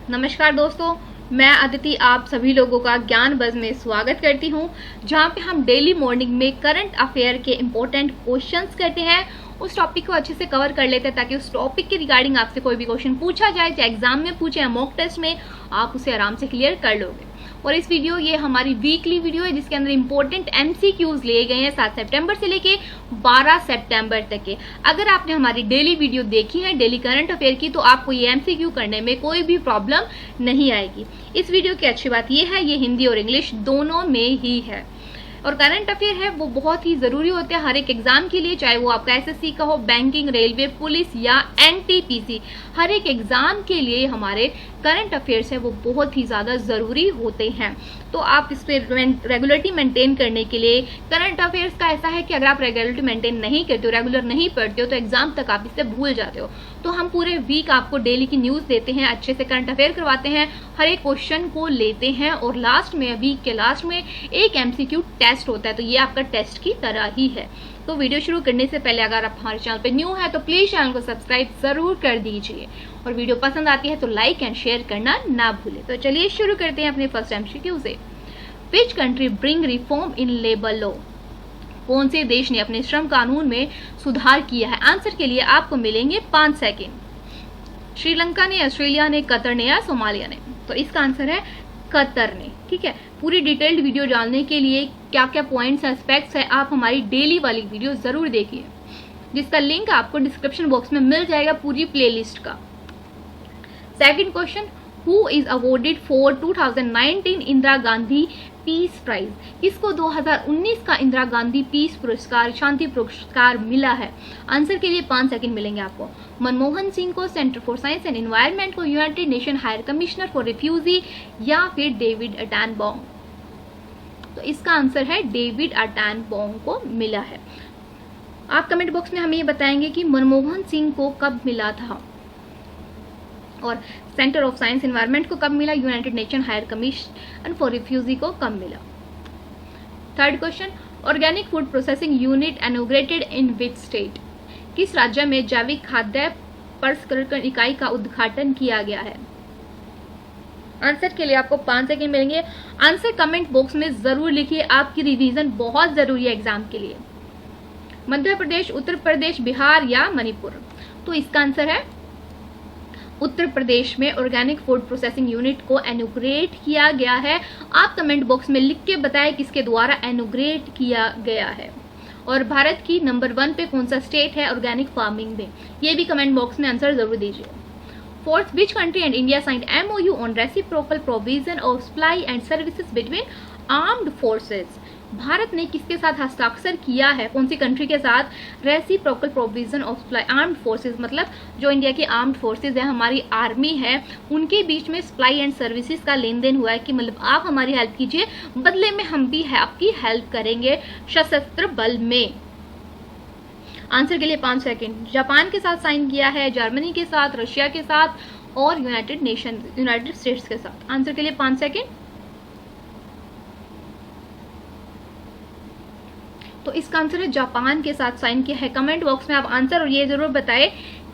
नमस्कार दोस्तों, मैं अदिति आप सभी लोगों का ज्ञान बज़ में स्वागत करती हूं, जहां पे हम डेली मॉर्निंग में करंट अफेयर के इम्पोर्टेंट क्वेश्चंस करते हैं। उस टॉपिक को अच्छे से कवर कर लेते हैं ताकि उस टॉपिक के रिगार्डिंग आपसे कोई भी क्वेश्चन पूछा जाए, चाहे एग्जाम में पूछे या मॉक टेस्ट में, आप उसे आराम से क्लियर कर लोगे। और इस वीडियो ये हमारी वीकली वीडियो है जिसके अंदर इंपॉर्टेंट MCQs लिए गए हैं 7 सितंबर से लेके 12 सितंबर तक के। अगर आपने हमारी डेली वीडियो देखी है डेली करंट अफेयर की, तो आपको ये MCQ करने में कोई भी प्रॉब्लम नहीं आएगी। इस वीडियो की अच्छी बात ये है, ये हिंदी और इंग्लिश दोनों में ही है। और करंट अफेयर है वो बहुत ही जरूरी होते हैं हर एक एग्जाम के लिए, चाहे वो आपका SSC का हो, बैंकिंग, रेलवे, पुलिस या NTPC। हर एक एग्जाम के लिए हमारे करंट अफेयर्स है वो बहुत ही ज्यादा जरूरी होते हैं। तो आप इस पे रेगुलरिटी मेंटेन करने के लिए करंट अफेयर्स का ऐसा है कि अगर आप रेगुलरिटी मेंटेन नहीं करते हो, रेगुलर नहीं पढ़ते हो, तो एग्जाम तक आप इससे भूल जाते हो। तो हम पूरे वीक आपको डेली की न्यूज देते हैं, अच्छे से करंट अफेयर करवाते हैं, हर एक क्वेश्चन को लेते हैं और लास्ट में, वीक के लास्ट में एक MCQ टेस्ट होता है। तो ये आपका टेस्ट की तरह ही है। तो वीडियो शुरू करने से पहले अगर आप हमारे चैनल पे न्यू है तो प्लीज चैनल को सब्सक्राइब जरूर कर दीजिए, और वीडियो पसंद आती है तो लाइक एंड शेयर करना ना भूले। तो चलिए शुरू करते हैं अपने फर्स्ट MCQ से। Which country bring reform in labour law? कौन से देश ने अपने श्रम कानून में सुधार किया है? आंसर के लिए आपको मिलेंगे 5 सेकेंड। श्रीलंका ने, ऑस्ट्रेलिया ने, कतर ने या सोमालिया ने? तो इसका आंसर है कतर ने। ठीक है, पूरी डिटेल्ड वीडियो जानने के लिए क्या क्या पॉइंट्स एस्पेक्ट्स है, आप हमारी डेली वाली वीडियो जरूर देखिए, जिसका लिंक आपको डिस्क्रिप्शन बॉक्स में मिल जाएगा पूरी प्लेलिस्ट का। Second question, who is awarded for 2019 Indira Gandhi peace prize? किसको 2019 का इंदिरा गांधी पीस पुरस्कार, शांति पुरस्कार मिला है? आंसर के लिए 5 सेकंड मिलेंगे आपको। मनमोहन सिंह को, centre for science and environment को, united nation higher commissioner for refugee या फिर डेविड अटैनबॉम? तो इसका आंसर है डेविड अटैनबॉम को मिला है। आप कमेंट बॉक्स में हमें ये बताएंगे कि मनमोहन सिंह को कब मिला था, और सेंटर ऑफ साइंस एनवायरनमेंट को कब मिला, united nation higher commission for refugee को कब मिला। Third question, organic food processing unit inaugurated in which state? किस राज्य में जैविक खाद्य प्रसंस्करण इकाई का उद्घाटन किया गया है? आंसर के लिए आपको 5 सेकंड मिलेंगे। आंसर कमेंट बॉक्स में जरूर लिखिए, आपकी रिवीजन बहुत जरूरी है एग्जाम के लिए। मध्य प्रदेश, उत्तर प्रदेश, बिहार या मणिपुर? तो इसका आंसर है उत्तर प्रदेश में ऑर्गेनिक फूड प्रोसेसिंग यूनिट को इनॉग्रेट किया गया है। आप कमेंट बॉक्स में लिख के बताएं किसके द्वारा इनॉग्रेट किया गया है। और भारत की नंबर 1 पे कौन सा स्टेट है ऑर्गेनिक फार्मिंग में? ये भी कमेंट बॉक्स में आंसर जरूर दीजिए। Fourth, which country and India signed MOU on reciprocal provision of supply and services between armed forces? Bharat ने किसके साथ हस्ताक्षर किया है, कौन सी कंट्री के साथ? Reciprocal provision of supply, armed forces मतलब जो इंडिया की आर्म्ड फोर्सेज है, हमारी आर्मी है, उनके बीच में सप्लाई एंड सर्विसेज का लेन देन हुआ है कि मतलब आप हमारी हेल्प कीजिए, बदले में हम भी आपकी हेल्प करेंगे सशस्त्र बल में। आंसर के लिए 5 सेकंड। जापान के साथ साइन किया है, जर्मनी के साथ, रशिया के साथ और यूनाइटेड स्टेट्स के साथ? आंसर के लिए 5 सेकंड। तो इसका आंसर है जापान के साथ साइन किया है। कमेंट बॉक्स में आप आंसर और ये जरूर बताएं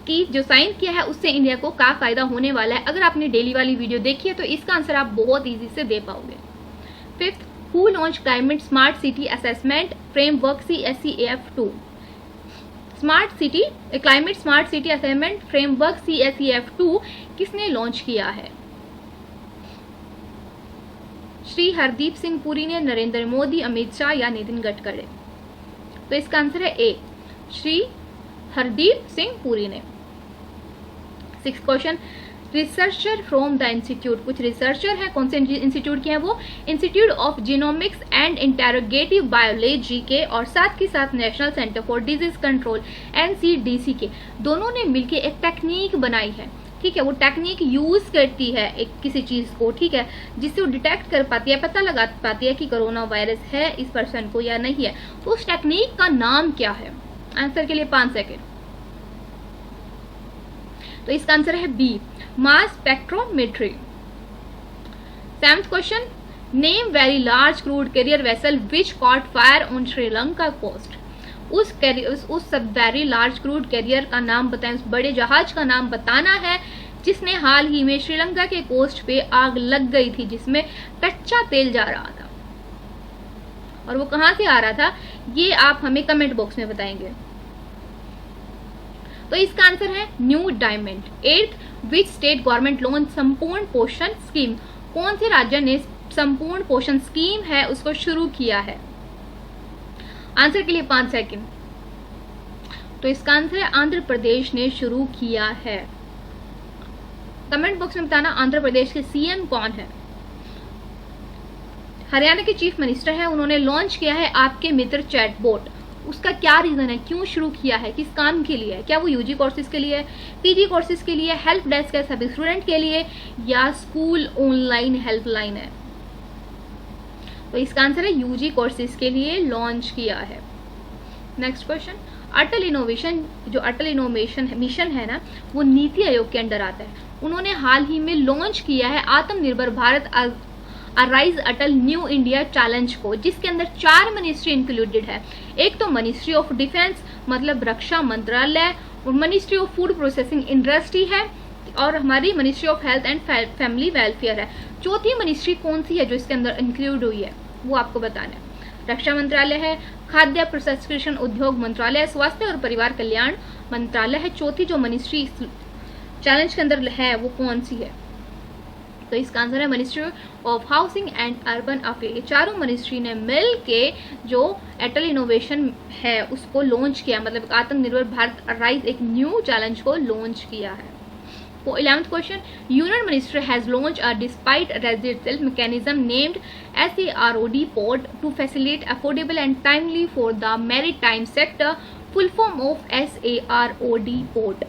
कि जो साइन किया है उससे इंडिया को क्या फायदा होने वाला है। अगर आपने डेली वाली वीडियो देखी है तो इसका आंसर आप बहुत इजी से दे पाओगे। Fifth, who launch climate smart city assessment framework CSEF2? Climate smart city assessment framework CSEF2 किसने लॉन्च किया है? श्री हरदीप सिंह पुरी ने, नरेंद्र मोदी, अमित शाह या नितिन गडकरी? तो इसका आंसर है ए, श्री हरदीप सिंह पुरी ने। 6th question, researcher from the institute? कुछ रिसर्चर है, कौन से इंस्टीट्यूट के हैं वो? Institute of genomics and interrogative biology के, और साथ के साथ national centre for disease control NCDC के। दोनों ने मिलकर एक टेक्निक बनाई है। ठीक है, वो टेक्निक यूज करती है एक किसी चीज को, ठीक है, जिससे वो डिटेक्ट कर पाती है, पता लगा पाती है कि कोरोना वायरस है इस पर्सन को या नहीं है। तो उस टेक्निक का नाम क्या है? आंसर के लिए 5 सेकेंड। तो इसका आंसर है B, mass spectrometry. 7th question, name very large crude carrier vessel which caught fire on Sri Lanka coast? उस वेरी लार्ज क्रूड कैरियर का नाम बताएं, उस बड़े जहाज का नाम बताना है जिसने हाल ही में श्रीलंका के कोस्ट पे आग लग गई थी जिसमें कच्चा तेल जा रहा था, और वो कहां से आ रहा था ये आप हमें कमेंट बॉक्स में बताएंगे। तो इसका आंसर है new diamond. 8th which state government launch संपूर्ण पोषण स्कीम, कौन से राज्य ने संपूर्ण पोषण स्कीम है उसको शुरू किया है। आंसर के लिए 5 सेकंड। तो इसका आंसर है आंध्र प्रदेश ने शुरू किया है। कमेंट बॉक्स में बताना आंध्र प्रदेश के सीएम कौन है। हरियाणा के चीफ मिनिस्टर है, उन्होंने लॉन्च किया है आपके मित्र चैटबॉट। उसका क्या रीजन है, क्यों शुरू किया है, किस काम के लिए है, क्या वो यूजी कोर्सेज के लिए, पीजी कोर्सेज के लिए, हेल्प डेस्क है सभी स्टूडेंट के लिए, या स्कूल ऑनलाइन हेल्पलाइन है। तो इसका आंसर है यूजी कोर्सेज के लिए लॉन्च किया है। नेक्स्ट क्वेश्चन, अटल इनोवेशन, जो अटल इनोवेशन मिशन है ना, वो नीति आयोग के अंडर आता है। उन्होंने हाल ही में लॉन्च किया है आत्मनिर्भर भारत अराइज अटल न्यू इंडिया चैलेंज को, जिसके अंदर 4 मिनिस्ट्री इंक्लूडेड है। एक तो मिनिस्ट्री ऑफ डिफेंस मतलब रक्षा मंत्रालय, और ministry of food processing industry है, और हमारी ministry of health and family welfare है। चौथी मिनिस्ट्री कौन सी है जो इसके अंदर इंक्लूड हुई है वो आपको बताना है। रक्षा मंत्रालय है, खाद्य प्रसंस्करण उद्योग मंत्रालय, स्वास्थ्य और परिवार कल्याण मंत्रालय है। चौथी जो मिनिस्ट्री चैलेंज के अंदर है वो कौन सी है। तो इसका आंसर है ministry of housing and urban affair. ये चारों मिनिस्ट्री ने मिल के जो अटल इनोवेशन है उसको लॉन्च किया, मतलब आत्मनिर्भर भारत अराइज एक न्यू चैलेंज को लॉन्च किया है। 11th question, union minister has launch a despite residential mechanism named SAROD port to facilitate affordable and timely for the maritime sector, full form of SAROD port.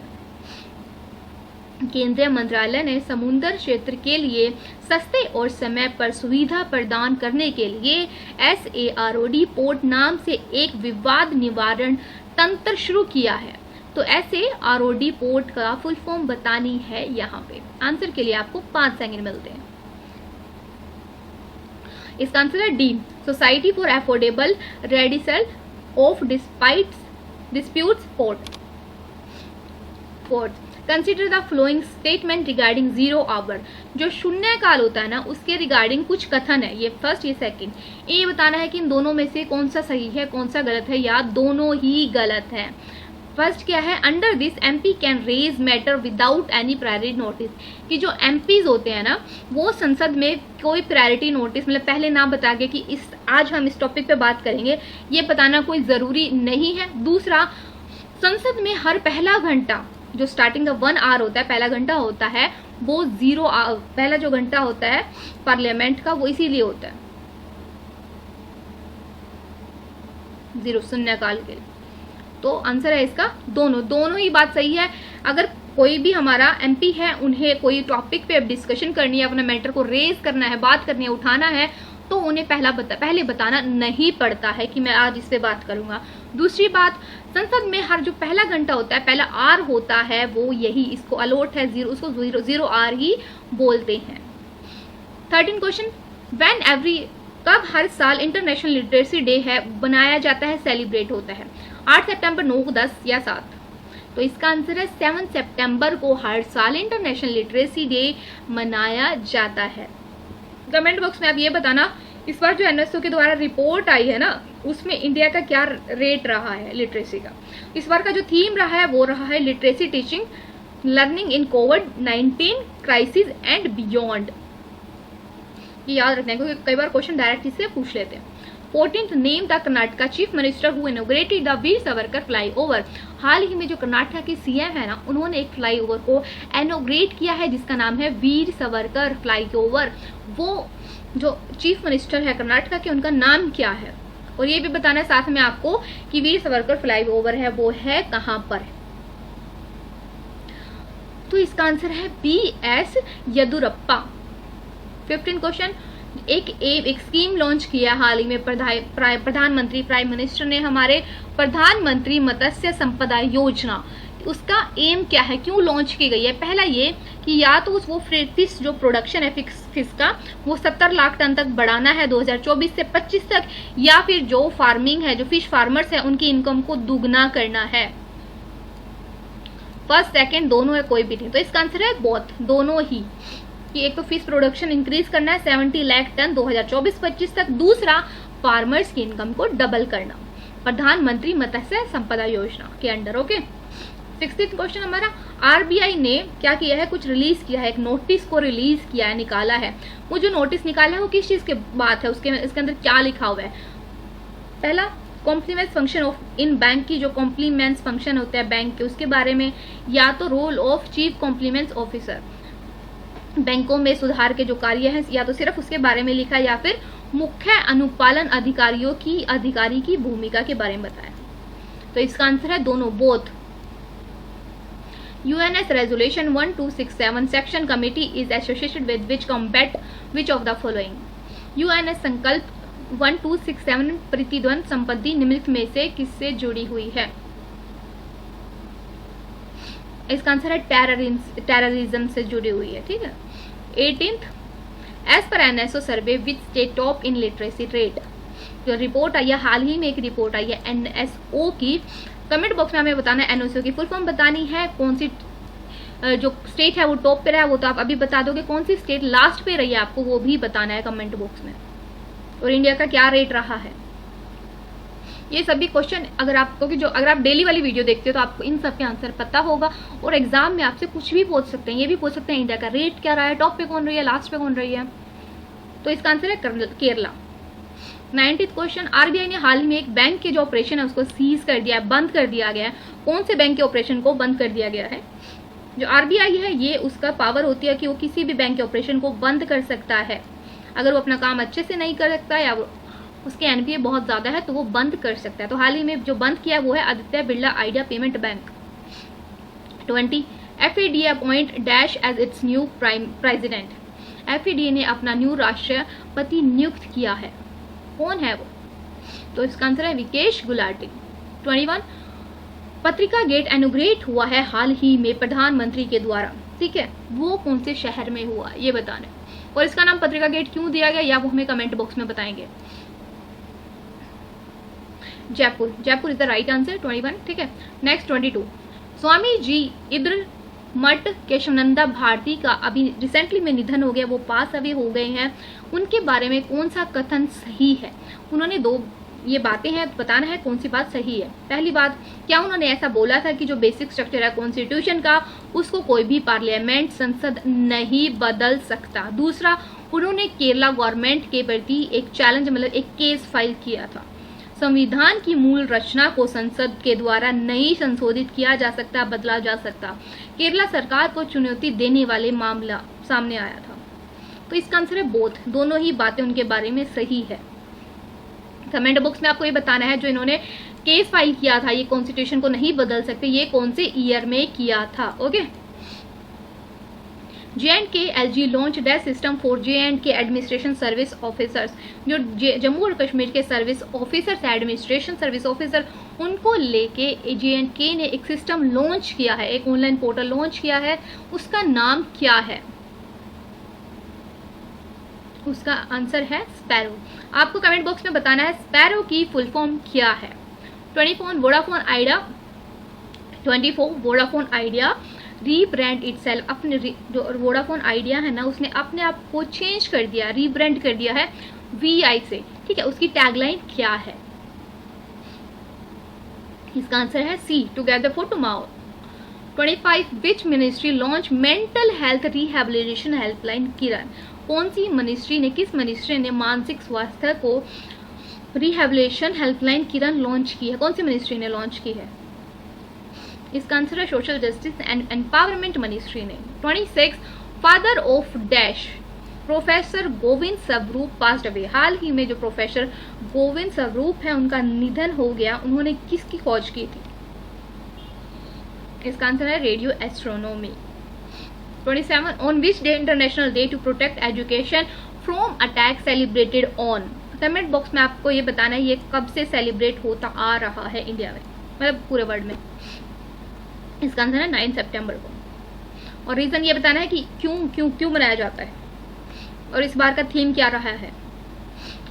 केंद्रीय मंत्रालय ने समुद्र क्षेत्र के लिए सस्ते और समय पर सुविधा प्रदान करने के लिए SAROD पोर्ट नाम से एक विवाद निवारण तंत्र शुरू किया है। तो SAROD पोर्ट का फुल फॉर्म बतानी है यहाँ पे। आंसर के लिए आपको 5 सेकंड मिलते हैं। इसका आंसर है D, society for affordable redressal of disputes port. Consider the following statement regarding 0 hour, जो शून्य काल होता है ना उसके रिगार्डिंग कुछ कथन है, ये फर्स्ट ये सेकंड। ये बताना है कि इन दोनों में से कौन सा सही है कौन सा गलत है, या दोनों ही गलत है। फर्स्ट क्या है, under this MP can raise matter without any priority notice, कि जो MPs होते हैं ना वो संसद में कोई प्रायोरिटी नोटिस मतलब पहले ना बता के कि इस आज हम इस टॉपिक पे बात करेंगे ये बताना कोई जरूरी नहीं है। दूसरा, संसद में हर पहला घंटा जो स्टार्टिंग का 1 आवर होता है, पहला घंटा होता है वो 0 पहला जो घंटा होता है पार्लियामेंट का वो इसीलिए होता है 0 शून्यकाल के। तो आंसर है इसका दोनों ही बात सही है। अगर कोई भी हमारा MP है उन्हें कोई टॉपिक पे डिस्कशन करनी है, अपना मैटर को रेज करना है, बात करनी है, उठाना है, तो उन्हें पहले बताना नहीं पड़ता है कि मैं आज इस पे बात करूंगा। दूसरी बात, संसद में हर जो पहला घंटा होता है पहला आर होता है वो यही इसको अलॉट है 0, उसको 0 आर ही बोलते हैं। 13 क्वेश्चन, व्हेन एवरी कब हर साल इंटरनेशनल लिटरेसी डे है बनाया जाता है, सेलिब्रेट होता है, 8 सितंबर, 9, 10 या 7। तो इसका आंसर है 7 सितंबर को हर साल इंटरनेशनल लिटरेसी डे मनाया जाता है। कमेंट बॉक्स में आप ये बताना इस बार जो NSO के द्वारा रिपोर्ट आई है ना उसमें इंडिया का क्या रेट रहा है लिटरेसी का। इस बार का जो थीम रहा है वो रहा है literacy teaching learning in covid crisis and beyond. ये याद रखना है क्योंकि कई बार क्वेश्चन डायरेक्ट इससे पूछ लेते हैं। 14th name the Karnataka chief minister who inaugurated the Veer Savarkar flyover. हाल ही में जो कर्नाटक के CM है ना उन्होंने एक फ्लाईओवर को इनॉग्रेट किया है जिसका नाम है वीर सावरकर फ्लाईओवर। वो जो चीफ मिनिस्टर है कर्नाटक के उनका नाम क्या है, और ये भी बताना है साथ में आपको कि वीर सावरकर फ्लाईओवर है वो है कहां पर। तो इसका आंसर है BS येदुरप्पा। 15 क्वेश्चन, एक स्कीम लॉन्च किया हाल ही में प्रधानमंत्री प्राइम मिनिस्टर ने हमारे प्रधानमंत्री मत्स्य संपदा योजना। उसका एम क्या है, क्यों लॉन्च की गई है। पहला ये कि या तो वो फिश जो प्रोडक्शन है फिश का वो 70 लाख टन तक बढ़ाना है 2024 से 25 तक, या फिर जो फार्मिंग है जो फिश फार्मर्स है उनकी इनकम को दुगना करना है। फर्स्ट सेकंड दोनों है, कोई भी नहीं। तो इसका आंसर है बोथ, दोनों ही, कि एक तो फिश प्रोडक्शन इंक्रीज करना है 70 लाख टन 2024-25 तक, दूसरा फार्मर्स की इनकम को डबल करना प्रधानमंत्री मत्स्य संपदा योजना के अंडर। ओके, 60th क्वेश्चन हमारा, आरबीआई ने क्या किया है, कुछ रिलीज किया है, एक नोटिस को रिलीज किया है, निकाला है। वो जो नोटिस निकाला है वो किस चीज के बात है, इसके अंदर क्या लिखा हुआ है? पहला, complement function of in bank की जो कॉम्प्लीमेंट्स फंक्शन होते हैं बैंक के, उसके बारे में, या तो role of chief complements officer, बैंकों में सुधार के जो कार्य हैं, या तो सिर्फ उसके बारे में लिखा, या फिर मुख्य अनुपालन अधिकारी की भूमिका के बारे में बताया। तो इसका आंसर है दोनों, both. UNS resolution 1267 section committee is associated with which of the following? UNS संकल्प 1267 प्रतिद्वंद संपत्ति निम्नलिखित में से किससे जुड़ी हुई है? इसका आंसर है टेररिज्म से जुड़ी हुई है। ठीक है। 18th, एज पर NSO survey which state top in literacy rate? जो रिपोर्ट आई है, हाल ही में एक रिपोर्ट आई है NSO की, कमेंट बॉक्स में हमें बताना है, NSO की फुल फॉर्म बतानी है, कौन सी जो स्टेट है वो टॉप पे रहा है वो तो आप अभी बता दोगे, कौन सी स्टेट लास्ट पे रही है आपको वो भी बताना है कमेंट बॉक्स में, और इंडिया का क्या रेट रहा है। ये सभी क्वेश्चन अगर आप डेली वाली वीडियो देखते हो तो आपको इन सब के आंसर पता होगा, और एग्जाम में आपसे कुछ भी पूछ सकते हैं, ये भी पूछ सकते हैं इंडिया का रेट क्या रहा है, टॉप पे कौन रही है, लास्ट पे कौन रही है। तो इसका आंसर है केरला। 90th क्वेश्चन, आरबीआई ने हाल में एक बैंक के जो ऑपरेशन है उसको सीज कर दिया है, बंद कर दिया गया है। कौन से बैंक के ऑपरेशन को बंद कर दिया गया है? जो आरबीआई है ये उसका पावर होती है कि वो किसी भी बैंक के ऑपरेशन को बंद कर सकता है, अगर वो अपना काम अच्छे से नहीं कर सकता या उसके एनपीए बहुत ज्यादा है तो वो बंद कर सकता है। तो हाल ही में जो बंद किया वो है Aditya Birla Idea payment bank. 20, FADA appoint dash as its new president? FADA ने अपना न्यू राष्ट्रपति नियुक्त किया है, कौन है वो? तो इसका आंसर है विकेश गुलाटी। 21, पत्रिका गेट इनॉग्रेट हुआ है हाल ही में प्रधानमंत्री के द्वारा, ठीक है, वो कौन से शहर में हुआ ये बताना है, और इसका नाम पत्रिका गेट क्यों दिया गया या वो हमें कमेंट बॉक्स में बताएंगे। Jaipur is the right answer 21। ठीक है। नेक्स्ट 22, स्वामी जी इद्र मठ केशवानंद भारती का अभी रिसेंटली में निधन हो गया, वो पास अवे हो गए हैं, उनके बारे में कौन सा कथन सही है? उन्होंने दो ये बातें हैं, बताना है कौन सी बात सही है। पहली बात, क्या उन्होंने ऐसा बोला था कि जो बेसिक स्ट्रक्चर है कॉन्स्टिट्यूशन का उसको कोई भी पार्लियामेंट संसद नहीं बदल सकता। दूसरा, उन्होंने केरला गवर्नमेंट के प्रति एक चैलेंज मतलब एक केस फाइल किया था, संविधान की मूल रचना को संसद के द्वारा नहीं संशोधित किया जा सकता, बदला जा सकता। केरला सरकार को चुनौती देने वाले मामला सामने आया था। तो इसका आंसर है बोथ, दोनों ही बातें उनके बारे में सही है। कमेंट बॉक्स में आपको ये बताना है जो इन्होंने केस फाइल किया था ये कॉन्स्टिट्यूशन को नहीं बदल सकते, ये कौन से ईयर में किया था। Okay. J&K LG launch dash system for J&K administration service officers. जो जम्मू और कश्मीर के service officers administration service officer उनको लेके J&K ने एक सिस्टम लॉन्च किया है, एक ऑनलाइन पोर्टल लॉन्च किया है, उसका नाम क्या है? उसका आंसर है स्पैरो। आपको कमेंट बॉक्स में बताना है स्पैरो की फुल फॉर्म क्या है। 24 वोडाफोन आइडिया रीब्रांड इटसेल्फ, अपने जो वोडाफोन आइडिया है ना उसने अपने आप को चेंज कर दिया, रीब्रांड कर दिया है VI से, ठीक है। उसकी टैगलाइन क्या है? इसका आंसर है C, together for tomorrow. 25 which ministry launch mental health rehabilitation helpline Kiran? कौन सी मिनिस्ट्री ने, किस मिनिस्ट्री ने मानसिक स्वास्थ्य को रिहेबिलिटेशन हेल्पलाइन किरण लॉन्च की है? कौन सी मिनिस्ट्री ने लॉन्च की है? इसका आंसर है social justice and empowerment ministry ने। 26 father of dash professor Govind Swarup passed away. हाल ही में जो प्रोफेसर गोविंद स्वरूप है उनका निधन हो गया, उन्होंने किसकी खोज की थी? इसका आंसर है radio astronomy. 27 on which day international day to protect education from attack celebrated on? Comment box में आपको ये बताना है ये कब से सेलिब्रेट होता आ रहा है इंडिया में, मतलब पूरे वर्ल्ड में। इसका आंसर है 9 सितंबर को, और रीजन ये बताना है कि क्यों मनाया जाता है और इस बार का थीम क्या रहा है।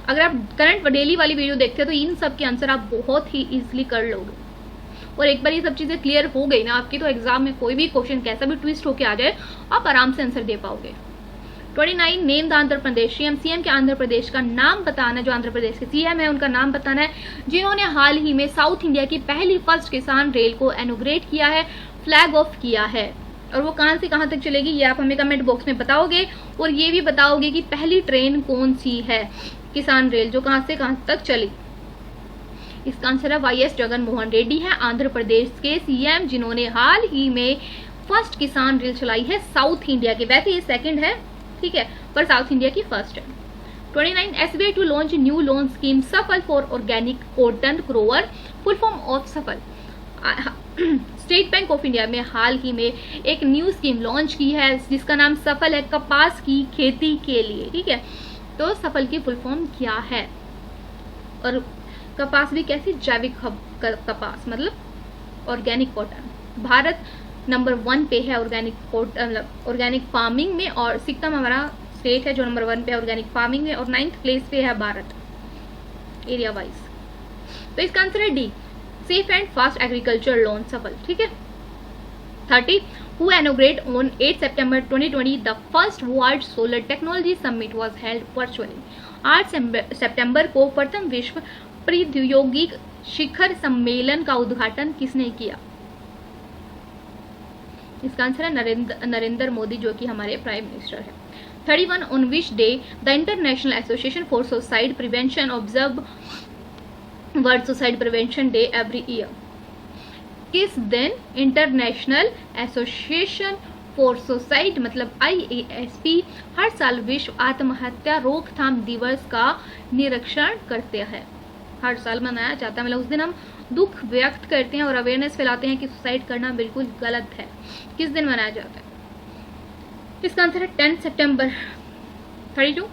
अगर आप करंट डेली वाली वीडियो देखते हो तो इन सब के आंसर आप बहुत ही इजीली कर लोगे, और एक बार ये सब चीज़ें क्लियर हो गई ना आपकी, तो एग्जाम में कोई भी क्वेश्चन कैसा भी ट्विस्ट होके आ जाए आप आराम से आंसर दे पाओगे। 29 name the Andhra Pradesh CM, CM के आंध्र प्रदेश का नाम बताना, जो आंध्र प्रदेश के सीएम है उनका नाम बताना है, जिन्होंने हाल ही में साउथ इंडिया की पहली फर्स्ट किसान रेल को इनॉग्रेट किया है, फ्लैग ऑफ किया है। और वो कहां से कहां तक चलेगी ये आप हमें कमेंट बॉक्स में बताओगे, और ये भी बताओगे कि पहली ट्रेन कौन सी है किसान रेल जो कहां से कहां तक चली। इसका आंसर है वाईएस जगनमोहन रेड्डी है आंध्र प्रदेश के सीएम, जिन्होंने हाल ही में फर्स्ट किसान रेल चलाई है साउथ इंडिया की। वैसे ये सेकंड है, ठीक है, पर साउथ इंडिया की फर्स्ट है। 29 SBI to launch new loan scheme Safal for organic cotton grower, full form of Safal. State Bank of India में हाल ही में एक न्यू स्कीम लॉन्च की है जिसका नाम सफल है, कपास की खेती के लिए, ठीक है। तो सफल की फुल फॉर्म क्या है, और कपास भी कैसी, जैविक कपास, मतलब ऑर्गेनिक कॉटन। भारत नंबर 1 पे है ऑर्गेनिक फार्मिंग में, और सिक्किम हमारा स्टेट है जो नंबर 1 पे है ऑर्गेनिक फार्मिंग में, और 9th प्लेस पे है भारत एरिया वाइज। तो इसका आंसर है D, safe and fast agriculture loan सफल, ठीक है। 30 who inaugurate on 8 September 2020 the first world solar technology summit was held virtually. 8 सितंबर को प्रथम विश्व प्रौद्योगिक शिखर सम्मेलन का उद्घाटन किसने किया। इसका आंसर है नरेंद्र मोदी, जो कि हमारे प्राइम मिनिस्टर है। 31 on which day the international association for suicide prevention observe world suicide prevention day every year. किस दिन इंटरनेशनल एसोसिएशन फॉर सुसाइड मतलब IASP हर साल विश्व आत्महत्या रोकथाम दिवस का निरीक्षण करते हैं। हर साल मनाया जाता है, मतलब उस दिन हम दुख व्यक्त करते हैं और अवेयरनेस फैलाते हैं कि सुसाइड करना बिल्कुल गलत है। किस दिन मनाया जाता है? इसका आंसर है 10 सितंबर। 32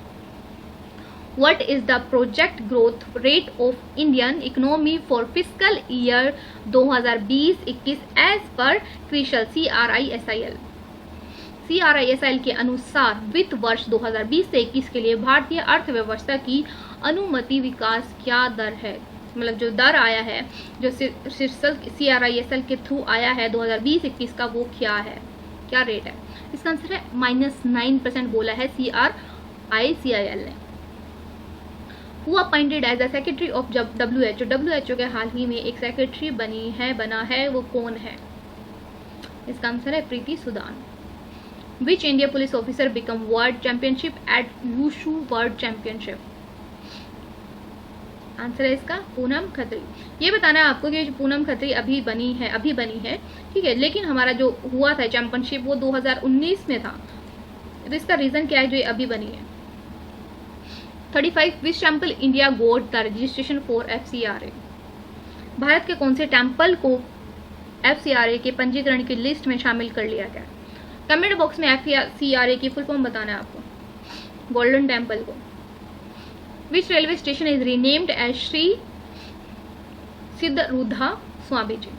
What is the project growth rate of Indian economy for fiscal year 2020-21 as per CRISIL CRISIL? CRISIL के अनुसार वित्त वर्ष 2020 से 21 के लिए भारतीय अर्थव्यवस्था की अनुमति विकास क्या दर है, मतलब जो दर आया है जो CRISIL के थ्रू आया है 2020-21 का, वो क्या है, क्या रेट है? इसका आंसर है -9% बोला है CRISIL ने। Who appointed as a secretary of WHO? WHO के हाल ही में एक सेक्रेटरी बना है, वो कौन है? इसका आंसर है प्रीति Sudan. Which India police officer become world championship at Wushu World Championship? Answer है इसका पूनम खत्री। ये बताना है आपको कि पूनम खत्री अभी बनी है, ठीक है, लेकिन हमारा जो हुआ था चैंपियनशिप वो 2019 में था, तो इसका रीजन क्या है जो ये अभी बनी है। 35 which temple India got the registration for FCRA? Bharat के कौन से टेम्पल को FCRA के पंजीकरण की लिस्ट में शामिल कर लिया गया? कमेंट बॉक्स में FCRA की फुल फॉर्म बताना है आपको। गोल्डन टेम्पल को। Which railway station is renamed as Shri Siddharoodha Swami ji?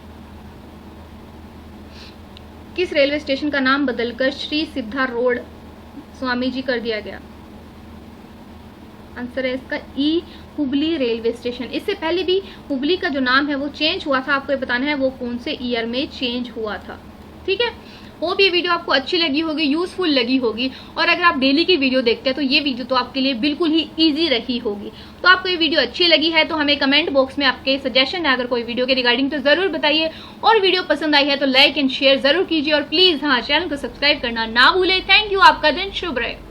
किस रेलवे स्टेशन का नाम बदलकर श्री सिद्धारूढ़ स्वामी जी कर दिया गया? आंसर है इसका ई हुबली रेलवे स्टेशन। इससे पहले भी हुबली का जो नाम है वो चेंज हुआ था, आपको ये बताना है वो कौन से ईयर में चेंज हुआ था, ठीक है। होप ये वीडियो आपको अच्छी लगी होगी, यूजफुल लगी होगी, और अगर आप डेली की वीडियो देखते हैं तो ये वीडियो तो आपके लिए बिल्कुल ही इजी रही होगी। तो आपको ये वीडियो अच्छी लगी है तो हमें कमेंट बॉक्स में आपके सजेशन है अगर कोई वीडियो के रिगार्डिंग तो जरूर बताइए, और वीडियो पसंद आई है तो लाइक एंड शेयर जरूर कीजिए, और प्लीज हाँ चैनल को सब्सक्राइब करना ना भूले। थैंक यू, आपका दिन शुभ रहे।